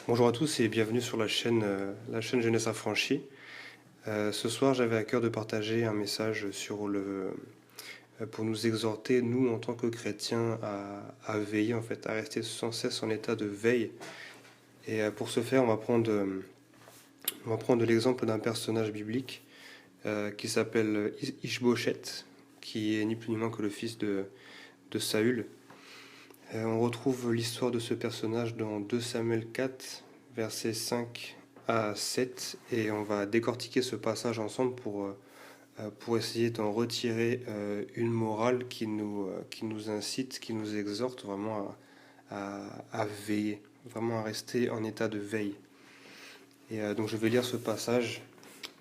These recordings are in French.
Bonjour à tous et bienvenue sur la chaîne Jeunesse Affranchie. Ce soir, j'avais à cœur de partager un message pour nous exhorter, nous, en tant que chrétiens, à veiller, en fait, à rester sans cesse en état de veille. Et pour ce faire, on va prendre l'exemple d'un personnage biblique qui s'appelle Ishbosheth, qui est ni plus ni moins que le fils de Saül. On retrouve l'histoire de ce personnage dans 2 Samuel 4, versets 5 à 7, et on va décortiquer ce passage ensemble pour essayer d'en retirer une morale qui nous incite, qui nous exhorte vraiment à veiller, vraiment à rester en état de veille. Et donc je vais lire ce passage.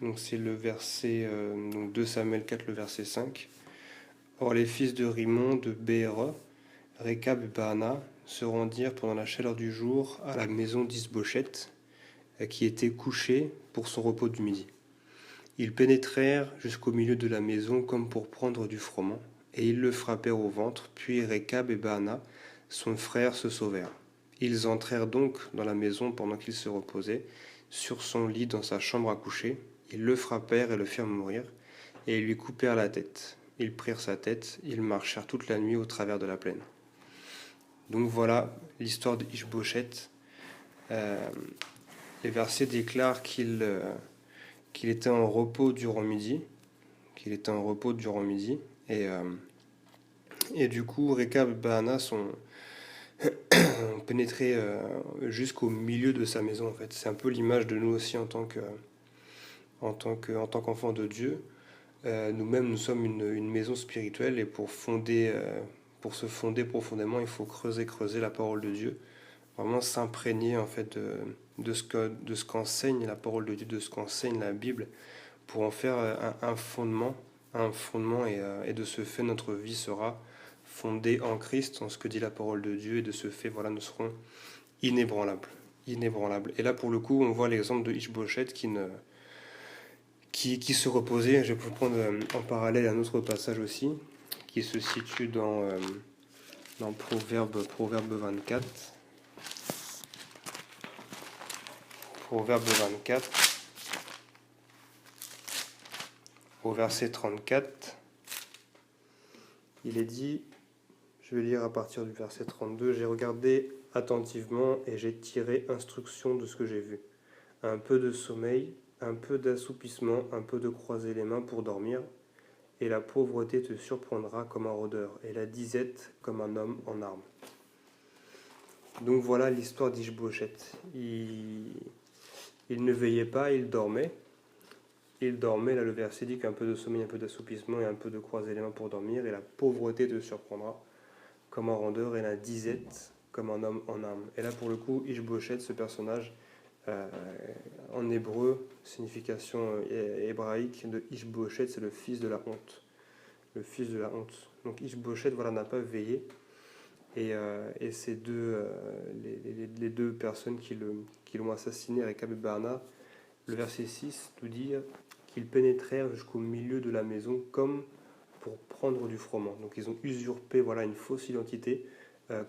Donc c'est le verset, donc 2 Samuel 4, le verset 5. Or les fils de Rimon de Béera, Rekab et Baana se rendirent pendant la chaleur du jour à la maison d'Isbosheth, qui était couché pour son repos du midi. Ils pénétrèrent jusqu'au milieu de la maison comme pour prendre du froment, et ils le frappèrent au ventre, puis Rekab et Baana, son frère, se sauvèrent. Ils entrèrent donc dans la maison pendant qu'il se reposait, sur son lit dans sa chambre à coucher. Ils le frappèrent et le firent mourir, et ils lui coupèrent la tête. Ils prirent sa tête, ils marchèrent toute la nuit au travers de la plaine. Donc voilà l'histoire de Ishbosheth. Les versets déclarent qu'il était en repos durant midi, et, du coup Rekab et Baana ont pénétré jusqu'au milieu de sa maison en fait. C'est un peu l'image de nous aussi en tant qu'enfants de Dieu. Nous-mêmes, nous sommes une maison spirituelle et pour se fonder profondément, il faut creuser la parole de Dieu, vraiment s'imprégner en fait de ce qu'enseigne la parole de Dieu, de ce qu'enseigne la Bible, pour en faire un fondement et de ce fait notre vie sera fondée en Christ, en ce que dit la parole de Dieu, et de ce fait voilà nous serons inébranlables, inébranlables. Et là pour le coup, on voit l'exemple de Ishbosheth qui se reposait. Je peux prendre en parallèle un autre passage aussi, qui se situe dans Proverbe 24. Proverbe 24, au verset 34, il est dit, je vais lire à partir du verset 32, « J'ai regardé attentivement et j'ai tiré instruction de ce que j'ai vu. Un peu de sommeil, un peu d'assoupissement, un peu de croiser les mains pour dormir, et la pauvreté te surprendra comme un rôdeur, et la disette comme un homme en armes. » Donc voilà l'histoire d'Ishbosheth. Il ne veillait pas, il dormait. Il dormait, là le verset dit qu'un peu de sommeil, un peu d'assoupissement et un peu de croiser les mains pour dormir, et la pauvreté te surprendra comme un rôdeur, et la disette comme un homme en armes. Et là pour le coup, Ishbosheth, ce personnage, en hébreu, signification hébraïque de Ishbosheth, c'est le fils de la honte. Le fils de la honte. Donc Ishbosheth, voilà, n'a pas veillé. Et ces les deux personnes qui l'ont assassiné, Rekab et Baana, le verset 6 nous dit qu'ils pénétrèrent jusqu'au milieu de la maison comme pour prendre du froment. Donc ils ont usurpé voilà, une fausse identité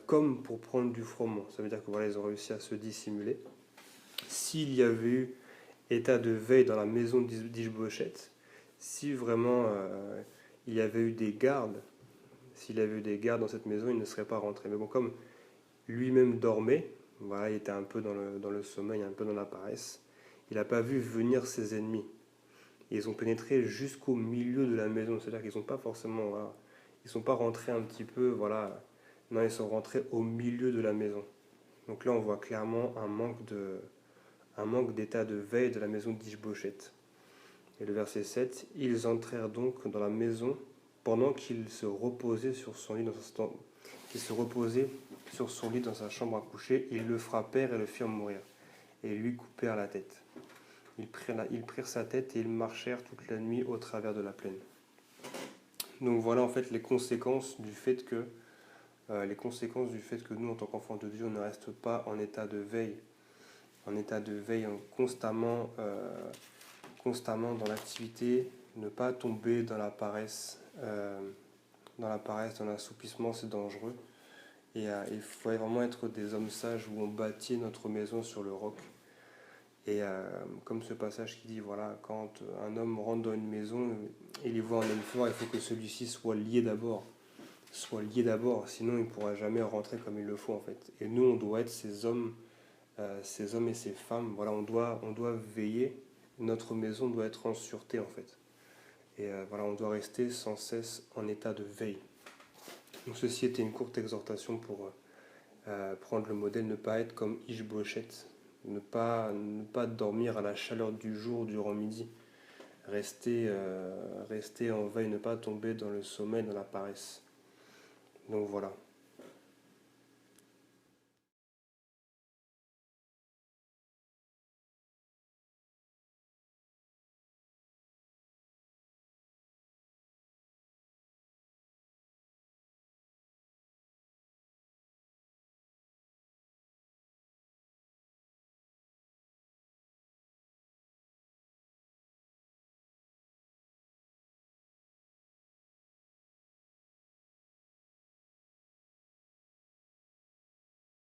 comme pour prendre du froment. Ça veut dire que voilà, ils ont réussi à se dissimuler. S'il y avait eu état de veille dans la maison d'Ishbosheth, si vraiment il y avait eu des gardes, s'il avait eu des gardes dans cette maison, il ne serait pas rentré. Mais bon, comme lui-même dormait, voilà, il était un peu dans le sommeil, un peu dans la paresse, il n'a pas vu venir ses ennemis. Ils ont pénétré jusqu'au milieu de la maison, c'est-à-dire qu'ils sont pas forcément, voilà, ils sont pas rentrés un petit peu, voilà, non, ils sont rentrés au milieu de la maison. Donc là, on voit clairement un manque d'état de veille de la maison d'Ishbosheth. Et le verset 7, ils entrèrent donc dans la maison pendant qu'il se reposait sur son lit dans sa chambre à coucher. Ils le frappèrent et le firent mourir, et lui coupèrent la tête. Ils prirent sa tête et ils marchèrent toute la nuit au travers de la plaine. Donc voilà en fait les conséquences du fait que nous, en tant qu'enfants de Dieu, on ne reste pas en état de veille, constamment dans l'activité, ne pas tomber dans la paresse, dans l'assoupissement, c'est dangereux. Il faut vraiment être des hommes sages où on bâtit notre maison sur le roc. Comme ce passage qui dit, voilà, quand un homme rentre dans une maison, il y voit un homme fort, il faut que celui-ci soit lié d'abord, sinon il ne pourra jamais rentrer comme il le faut en fait. Et nous, on doit être ces hommes et ces femmes, voilà, on doit veiller, notre maison doit être en sûreté en fait. Voilà, on doit rester sans cesse en état de veille. Donc ceci était une courte exhortation pour prendre le modèle, ne pas être comme Ishbosheth, ne pas dormir à la chaleur du jour durant midi, rester en veille, ne pas tomber dans le sommeil, dans la paresse. Donc voilà.